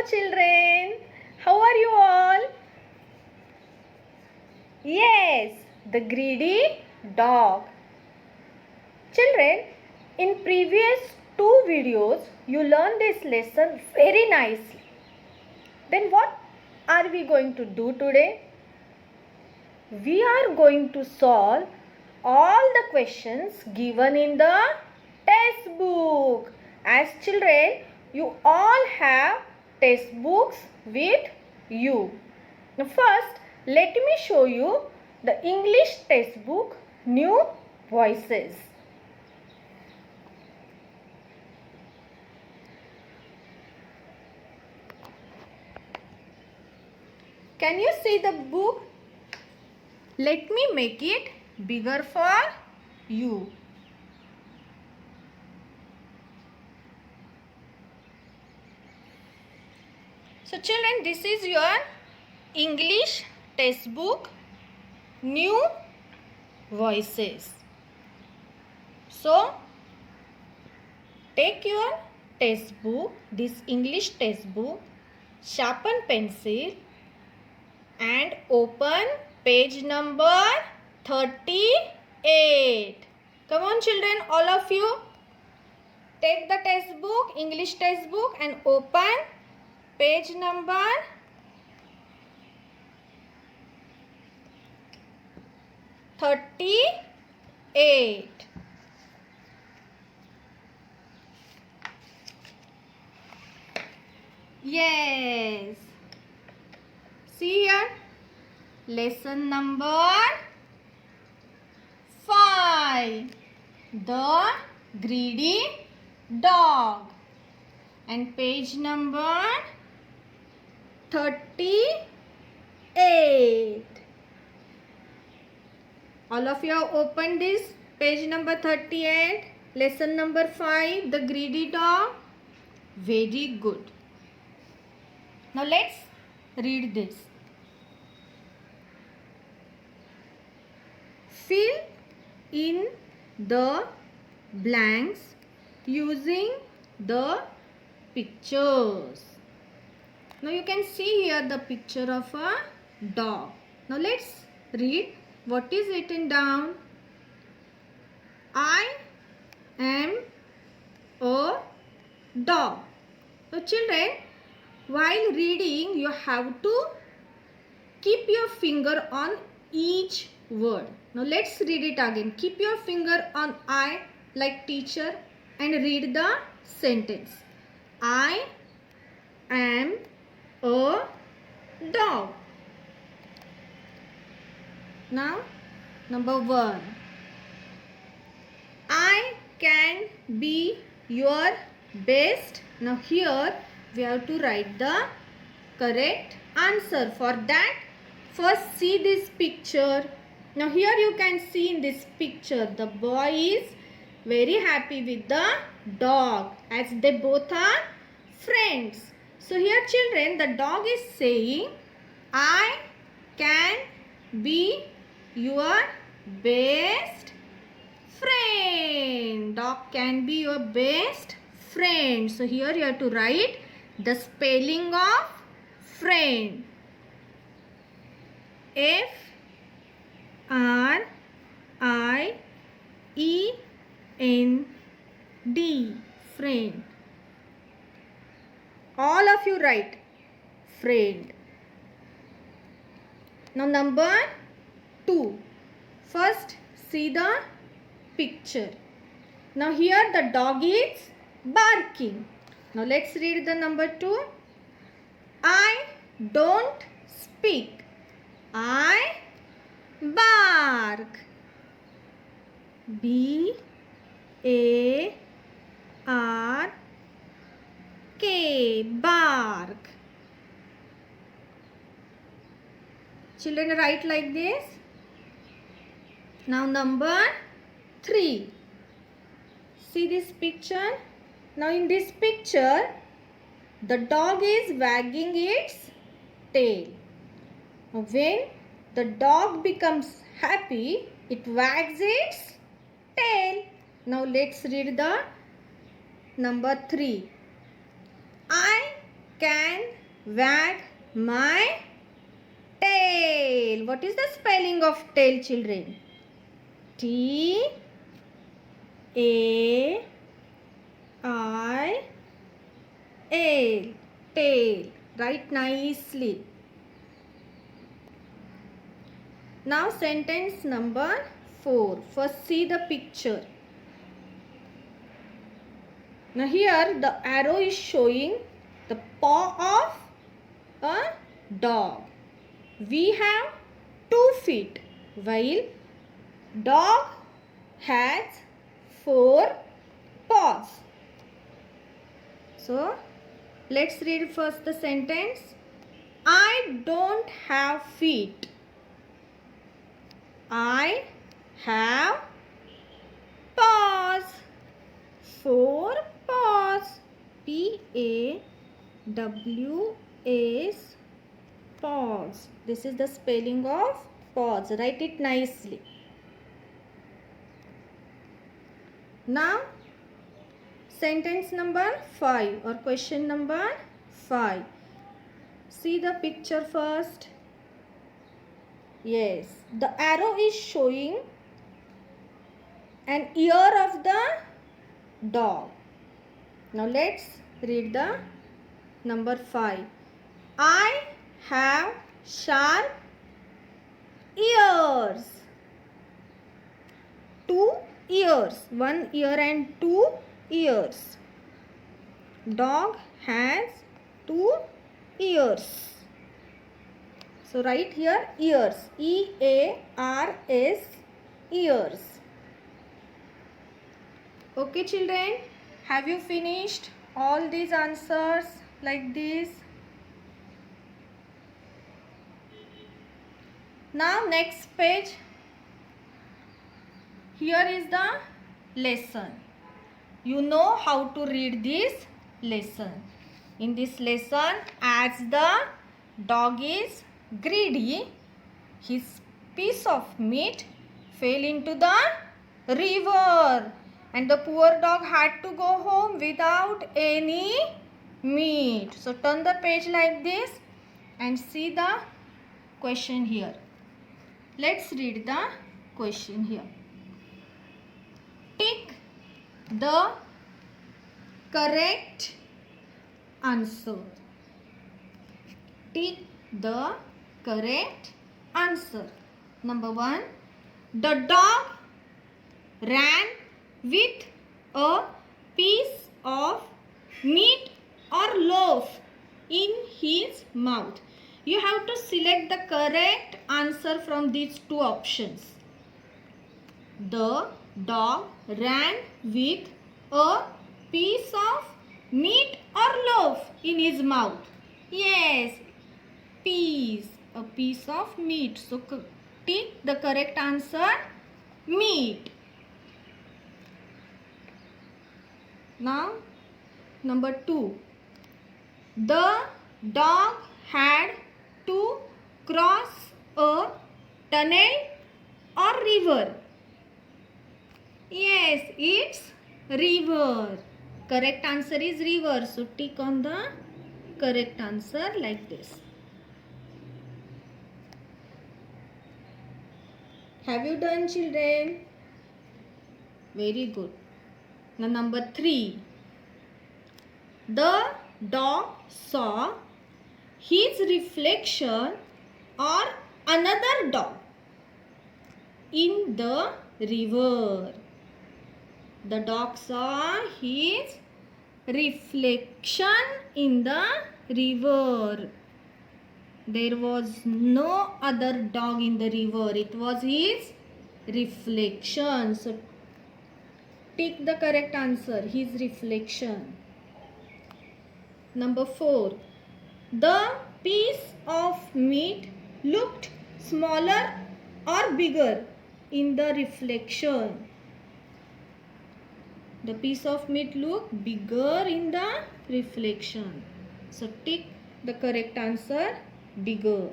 children. How are you all? Yes, the greedy dog. Children, in previous 2 videos, you learned this lesson very nicely. Then what are we going to do today? We are going to solve all the questions given in the test book. As children, you all have test books with you. Now first, let me show you the English test book, New Voices. Can you see the book? Let me make it bigger for you. So children, this is your English textbook, New Voices. So take your textbook, this English textbook, sharpen pencil and open page number 38. Come on children, all of you. Take the textbook, English textbook, and open page number 38. Yes. See here. Lesson number 5. The greedy dog. And page number 38. All of you have opened this page number 38. Lesson number 5. The greedy dog. Very good. Now let's read this. Fill in the blanks using the pictures. Now you can see here the picture of a dog. Now let's read what is written down. I am a dog. So children, while reading you have to keep your finger on each word. Now let's read it again. Keep your finger on I like teacher and read the sentence. I am a dog. Now number 1. I can be your best. Now here we have to write the correct answer. For that, first see this picture. Now here you can see in this picture the boy is very happy with the dog as they both are friends. So here children, the dog is saying I can be your best friend. Dog can be your best friend. So here you have to write the spelling of friend. F-R-I-E-N-D, friend. All of you write friend. Now number 2. First see the picture. Now here the dog is barking. Now let's read the number 2. I don't speak. I bark. B-A-R-K, bark. Children write like this. Now number 3. See this picture. Now in this picture, the dog is wagging its tail. When the dog becomes happy, it wags its tail. Now let's read the number 3. I can wag my tail. What is the spelling of tail, children? T A I L. Tail. Write nicely. Now sentence number 4. First see the picture. Now here the arrow is showing the paw of a dog. We have 2 feet while dog has 4 paws. So let's read first the sentence. I don't have feet. I have paws. 4 paws. P-A-W-S. Paws. This is the spelling of paws. Write it nicely. Now sentence number 5 or question number 5. See the picture first. Yes, the arrow is showing an ear of the dog. Now let's read the number 5. I have sharp ears. 2 ears. 1 ear and 2 ears. Dog has 2 ears. So write here ears. E-A-R-S. Ears. Okay, children. Have you finished all these answers like this? Now next page. Here is the lesson. You know how to read this lesson. In this lesson, as the dog is greedy, his piece of meat fell into the river and the poor dog had to go home without any meat. So turn the page like this and see the question here. Let's read the question here. Tick the correct answer. Tick the correct answer. Number 1. The dog ran with a piece of meat or loaf in his mouth. You have to select the correct answer from these 2 options. The dog ran with a piece of meat or loaf in his mouth. Yes, piece, a piece of meat. So tick the correct answer, meat. Now number 2. The dog had to cross a tunnel or river. Yes, it's river. Correct answer is river. So tick on the correct answer like this. Have you done, children? Very good. Now number 3. The dog saw his reflection or another dog in the river. The dog saw his reflection in the river. There was no other dog in the river. It was his reflection. So tick the correct answer, his reflection. Number 4. The piece of meat looked smaller or bigger in the reflection. The piece of meat looked bigger in the reflection. So tick the correct answer, bigger.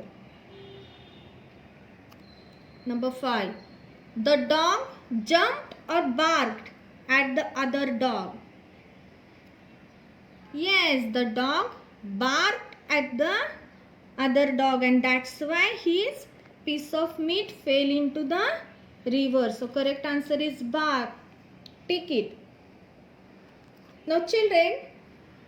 Number 5. The dog jumped or barked at the other dog. Yes, the dog barked at the other dog, and that's why his piece of meat fell into the river. So correct answer is bark. Take it. Now children,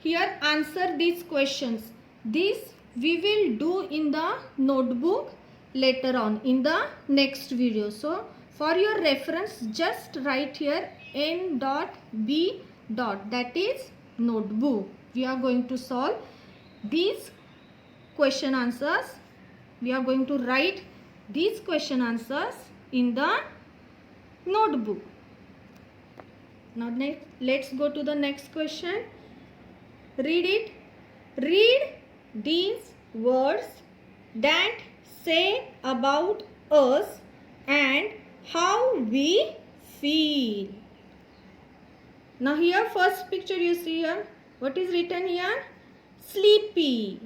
here answer these questions. This we will do in the notebook later on in the next video. So for your reference, just write here N.B. that is notebook. We are going to solve these question answers. We are going to write these question answers in the notebook. Now let's go to the next question. Read it. Read these words that say about us and how we feel. Now here first picture you see here. What is written here? Sleepy.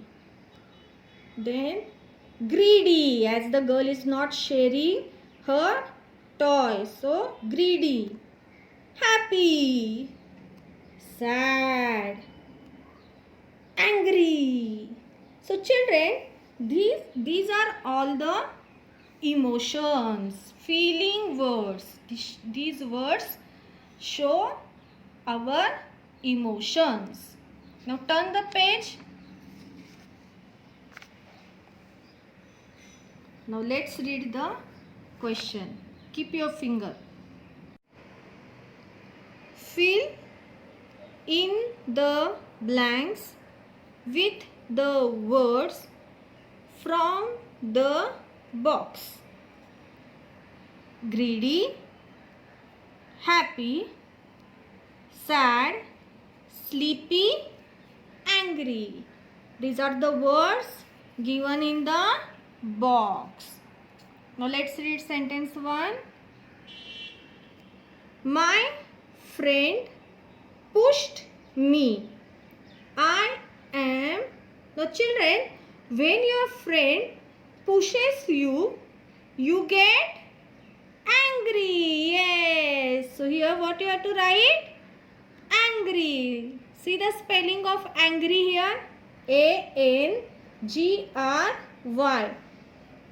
Then greedy, as the girl is not sharing her toy. So greedy. Happy. Sad. Angry. So children, these are all the emotions, feeling words. These words show our emotions. Now turn the page. Now let's read the question. Keep your finger. Fill in the blanks with the words from the box. Greedy, happy, sad, sleepy, angry. These are the words given in the box. Now let's read sentence 1. My friend pushed me. I am. Now children, when your friend pushes you, you get angry. Yes. So here what you have to write? Angry. See the spelling of angry here? A-N-G-R-Y.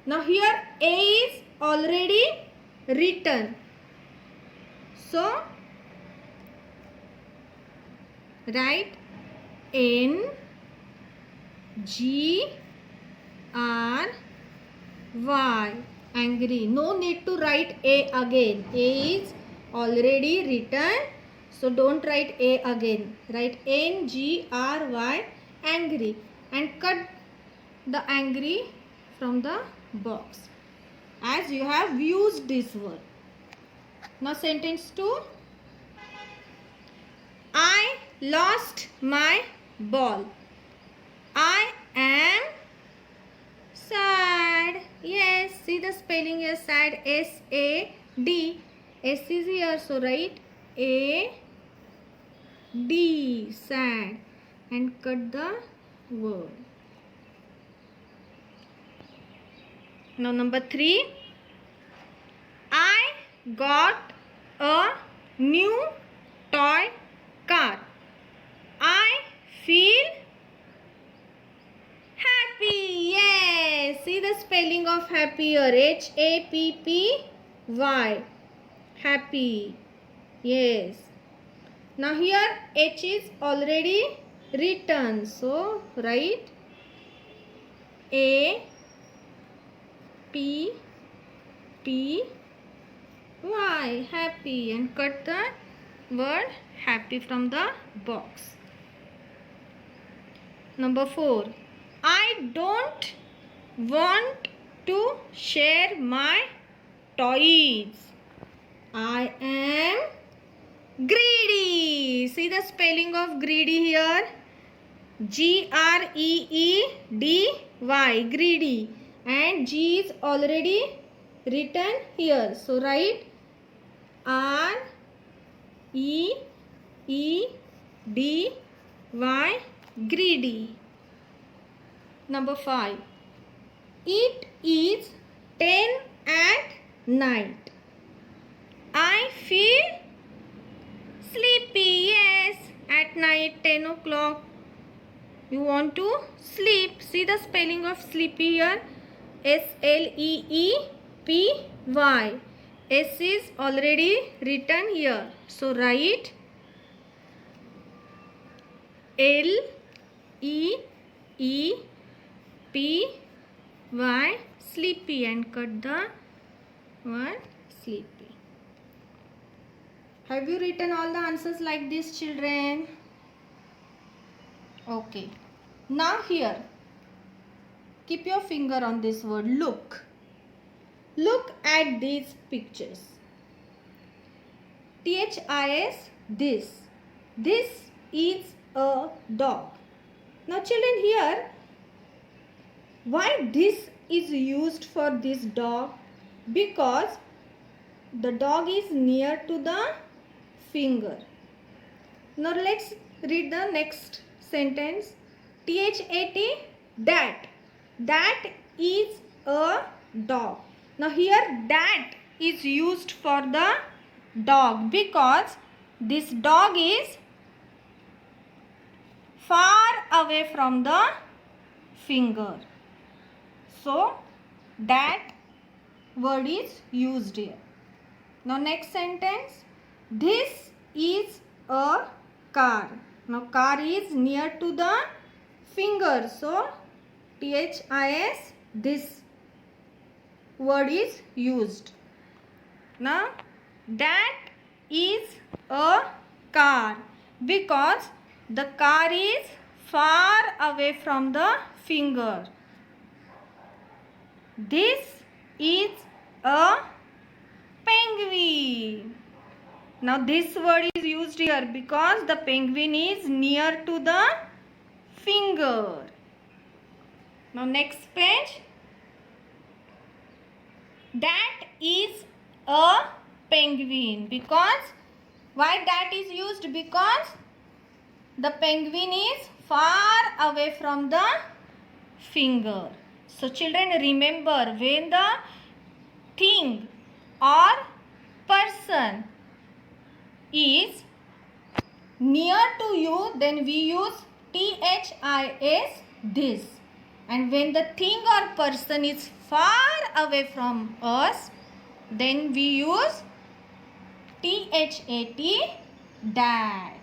Now here A is already written. So write N-G-R-Y. Angry. No need to write A again. A is already written. So don't write A again. Write N-G-R-Y. Angry. And cut the angry from the box, as you have used this word. Now sentence 2. I lost my ball. I am sad. Yes, see the spelling here, sad. S-A-D. S is here, so write A-D, sad, and cut the word. Now number 3. I got a new toy car. I feel happy. Yes. See the spelling of happy here. H-A-P-P-Y. Happy. Yes. Now here H is already written. So write A-P-P-Y. Happy, and cut the word happy from the box. Number 4. I don't want to share my toys. I am greedy. See the spelling of greedy here? G-R-E-E-D-Y. Greedy. And G is already written here. So write R-E-E-D-Y. Greedy. Number 5. It is 10 at night. I feel sleepy. Yes, at night 10 o'clock. You want to sleep. See the spelling of sleepy here. S-L-E-E-P-Y. S is already written here. So write L-E-E-P-Y, sleepy, and cut the word sleepy. Have you written all the answers like this, children? Okay. Now here, keep your finger on this word look. Look at these pictures. T-H-I-S, this. This is a dog. Now children, here, why this is used for this dog? Because the dog is near to the finger. Now let's read the next sentence. T-H-A-T, dat. Dat is a dog. Now here dat is used for the dog because this dog is far away from the finger. So that word is used here. Now next sentence. This is a car. Now car is near to the finger. So T-H-I-S, this word is used. Now that is a car because the car is far away from the finger. This is a penguin. Now this word is used here because the penguin is near to the finger. Now next page. That is a penguin because why that is used? Because the penguin is far away from the finger. So children, remember, when the thing or person is near to you, then we use T-H-I-S, this. And when the thing or person is far away from us, then we use T-H-A-T, that.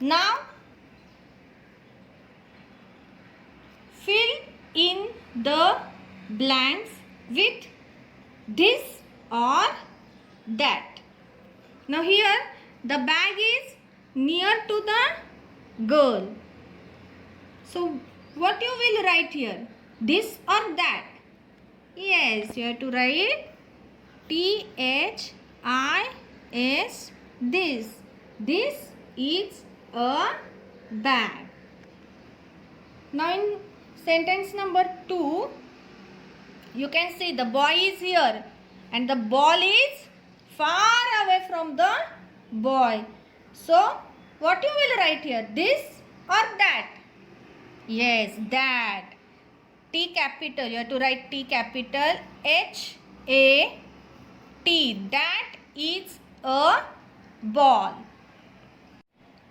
Now fill in the blanks with this or that. Now here the bag is near to the girl. So what you will write here? This or that? Yes, you have to write T-H-I-S, this. This is a bag. Now in sentence number 2, you can see the boy is here and the ball is far away from the boy. So what you will write here? This or that? Yes, that. T capital. You have to write T capital H-A-T. That is a ball.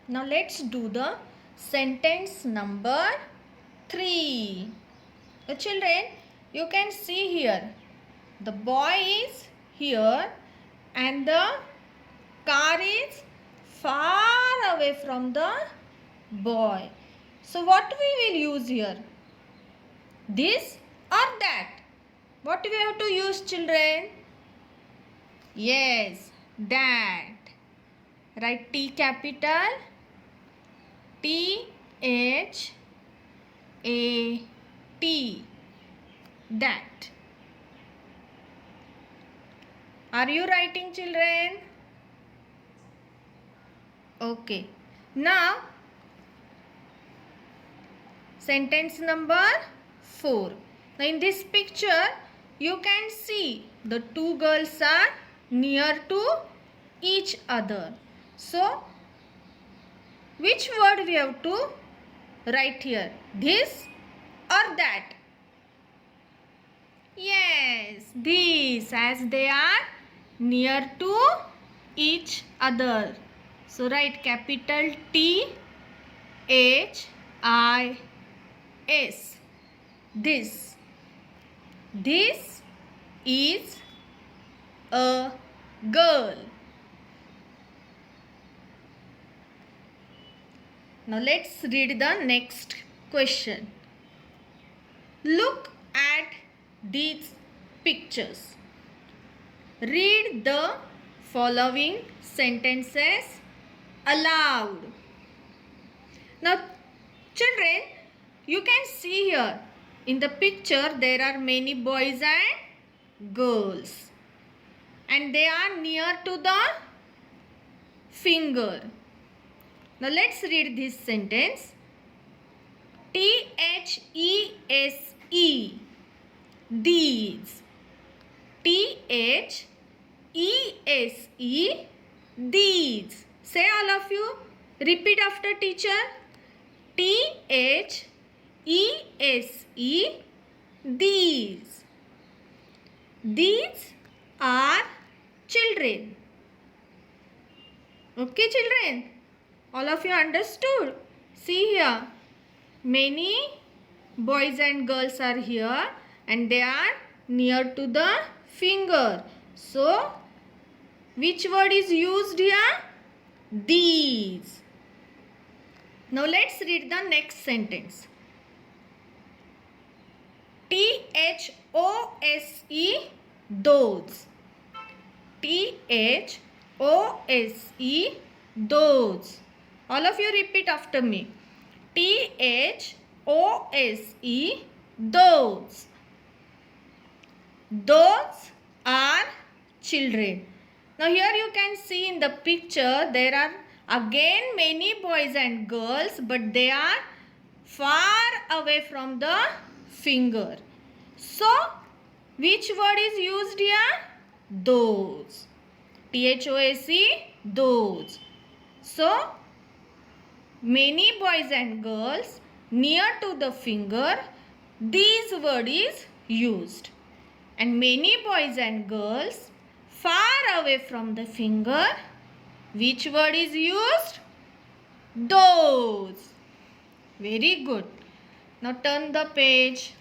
Now let's do the sentence number 3. The children, you can see here the boy is here and the car is far away from the boy. So what we will use here? This or that? What we have to use, children? Yes, that. Write T capital T-H-A-T. That. Are you writing, children? Okay. Now sentence number 4. Now in this picture you can see the two girls are near to each other. So which word we have to write here? This or that? Yes, this, as they are near to each other. So write capital T H-I-S. This. This is a girl. Now let's read the next question. Look at these pictures. Read the following sentences aloud. Now children, you can see here in the picture there are many boys and girls, and they are near to the finger. Now let's read this sentence. T-H-E-S-E. These. T-H-E-S-E. These. Say all of you. Repeat after teacher. T-H-E-S-E. These. These are children. Okay children. All of you understood? See here. Many boys and girls are here and they are near to the finger. So, which word is used here? These. Now, let's read the next sentence. T-H-O-S-E, those. T-H-O-S-E, those. All of you repeat after me. T-H-O-S-E, those. Those are children. Now here you can see in the picture there are again many boys and girls, but they are far away from the finger. So which word is used here? Those. T-H-O-S-E, those. So many boys and girls near to the finger, this word is used. And many boys and girls far away from the finger, which word is used? Those. Very good. Now turn the page.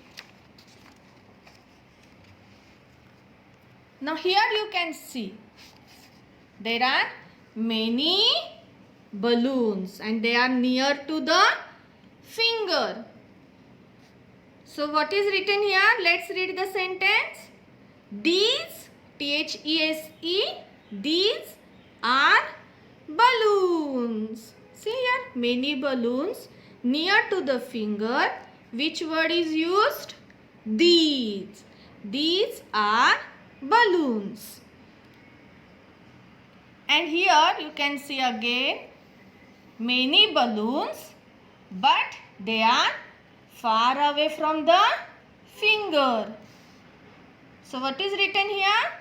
Now here you can see there are many balloons and they are near to the finger. So what is written here? Let's read the sentence. These, T-H-E-S-E, these are balloons. See here, many balloons near to the finger. Which word is used? These. These are balloons. And here you can see again many balloons, but they are far away from the finger. So what is written here?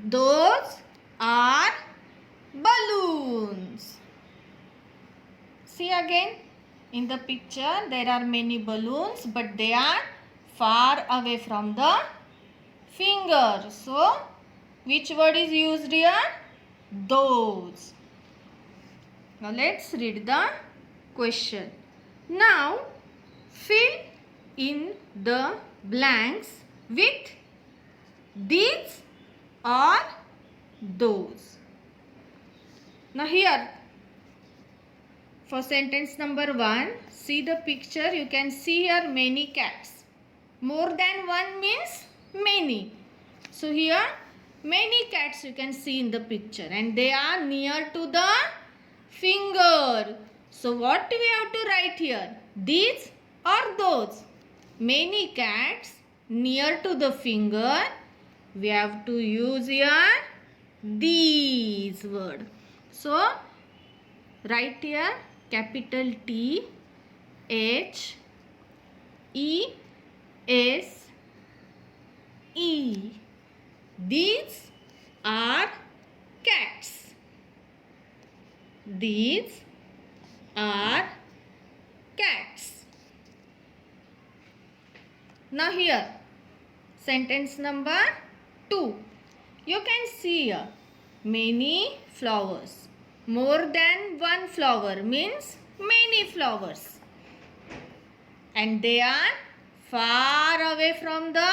Those are balloons. See again in the picture there are many balloons, but they are far away from the finger. So which word is used here? Those. Now let's read the question. Now fill in the blanks with these or those. Now here for sentence number 1, see the picture. You can see here many cats. More than one means many. So here many cats you can see in the picture and they are near to the finger. So what we have to write here? These or those? Many cats near to the finger. We have to use here these word. So write here capital T H E S E. These are cats. These are cats. Now here sentence number 2. You can see here many flowers. More than one flower means many flowers. And they are far away from the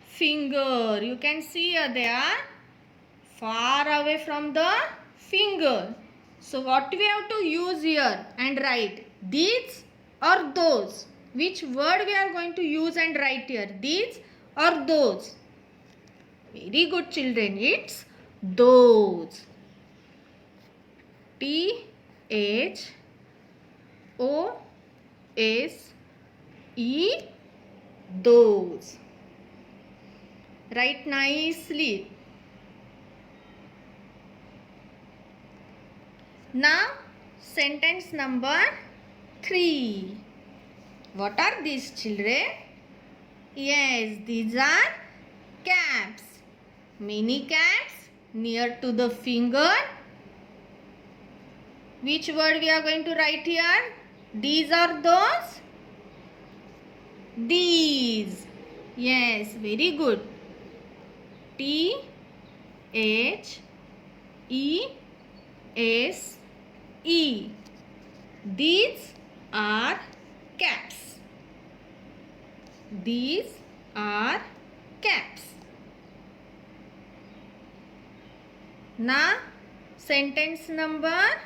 finger. You can see here they are far away from the finger. So what we have to use here and write? These or those? Which word we are going to use and write here? These or those? Very good children. It's those. T-H-O-S-E, those. Write nicely. Now sentence number 3. What are these children? Yes, these are caps. Many caps near to the finger. Which word we are going to write here? These or those? These. Yes, very good. T-H-E-S-E. These are caps. These are caps. Now sentence number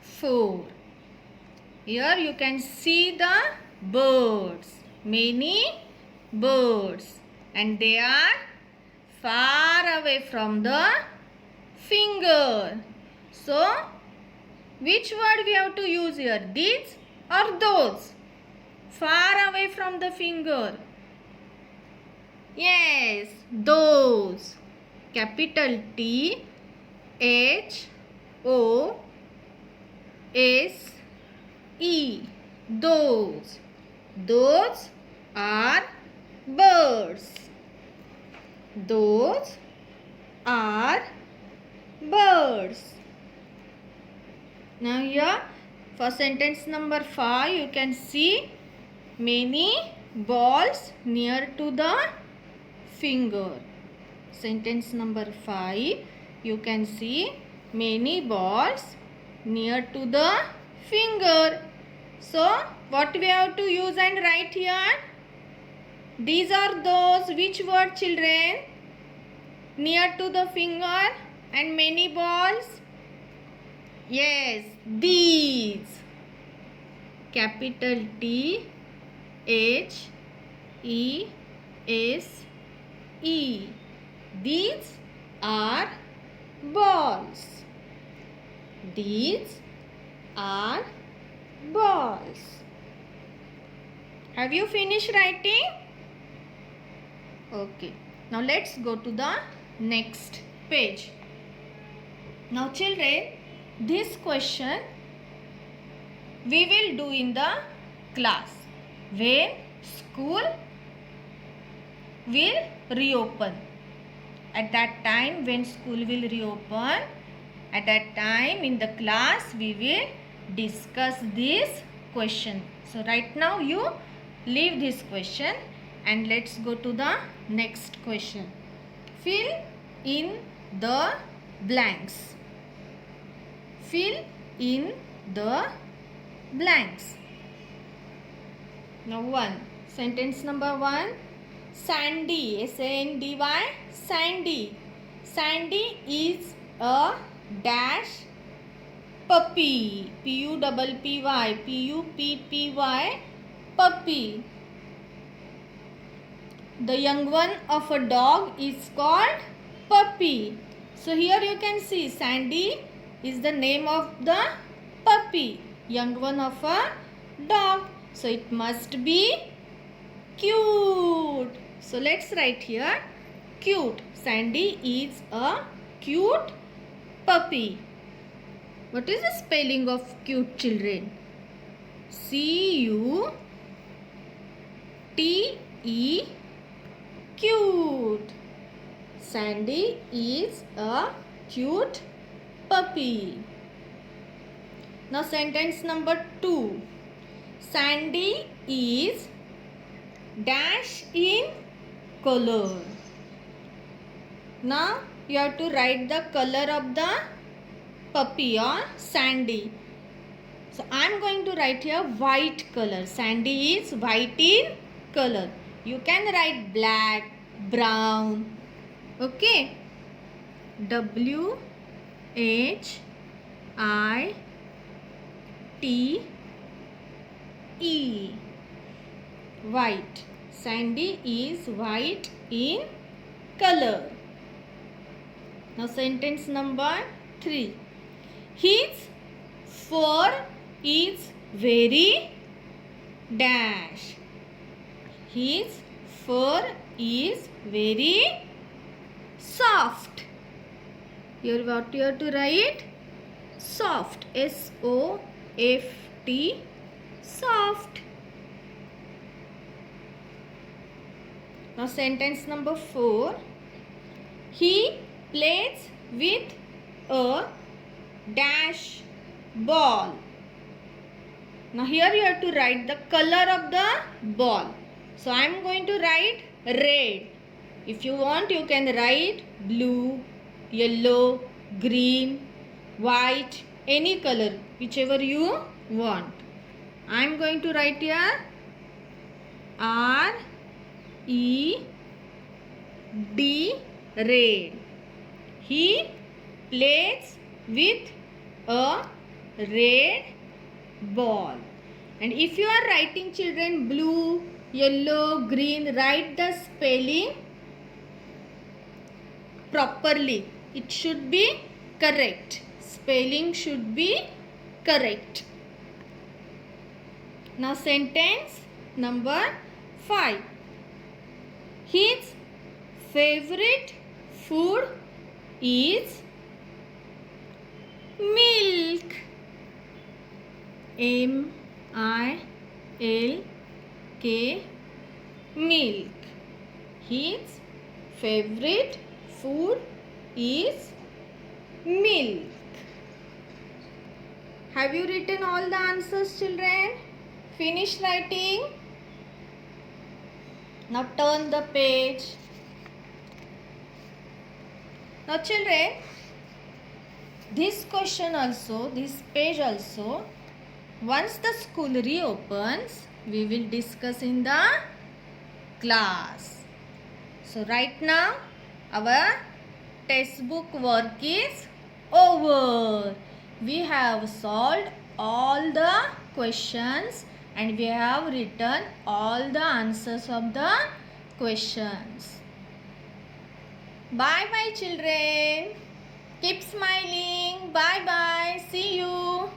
4. Here you can see the birds. Many birds. And they are far away from the finger. So which word we have to use here? These or those? Far away from the finger. Yes, those. Capital T H O S E. Those. Those are birds. Those are birds. Now here for sentence number 5 you can see many balls near to the finger. Sentence number 5 you can see many balls near to the finger. So what we have to use and write here? These are those. Which word children? Near to the finger and many balls. Yes, these. Capital T H E S E. These are balls. These are balls. Have you finished writing? Okay. Now let's go to the next page. Now children, this question we will do in the class when school will reopen. At that time when school will reopen, at that time in the class we will discuss this question. So right now you leave this question and let's go to the next question. Fill in the blanks. Fill in the blanks. Now sentence number 1. Sandy, S-A-N-D-Y, Sandy. Sandy is a dash puppy, P-U-P-P-Y, P-U-P-P-Y, puppy. The young one of a dog is called puppy. So here you can see Sandy is the name of the puppy, young one of a dog. So it must be cute. So let's write here cute. Sandy is a cute puppy. What is the spelling of cute, children? C-U-T-E, cute. Sandy is a cute puppy. Now sentence number 2. Sandy is dash in color. Now you have to write the color of the puppy or Sandy. So I am going to write here white color. Sandy is white in color. You can write black, brown. Okay. W H I T E. White. Sandy is white in color. Now sentence number 3. His fur is very dash. His fur is very soft. Here what you have to write? Soft. S-O-F-T. Soft. Now sentence number 4. He plays with a dash ball. Now here you have to write the color of the ball. So I am going to write red. If you want, you can write blue, yellow, green, white, any color, whichever you want. I am going to write here R-E-D, red. He plays with a red ball. And if you are writing, children, blue, yellow, green, write the spelling properly. It should be correct. Spelling should be correct. Now sentence number 5. His favorite food is milk. M-I-L-K, milk. His favorite food is milk. Have you written all the answers, children? Finish writing. Now turn the page. Now children, this question also, this page also, once the school reopens, we will discuss in the class. So right now, our textbook work is over. We have solved all the questions and we have written all the answers of the questions. Bye bye children. Keep smiling. Bye bye. See you.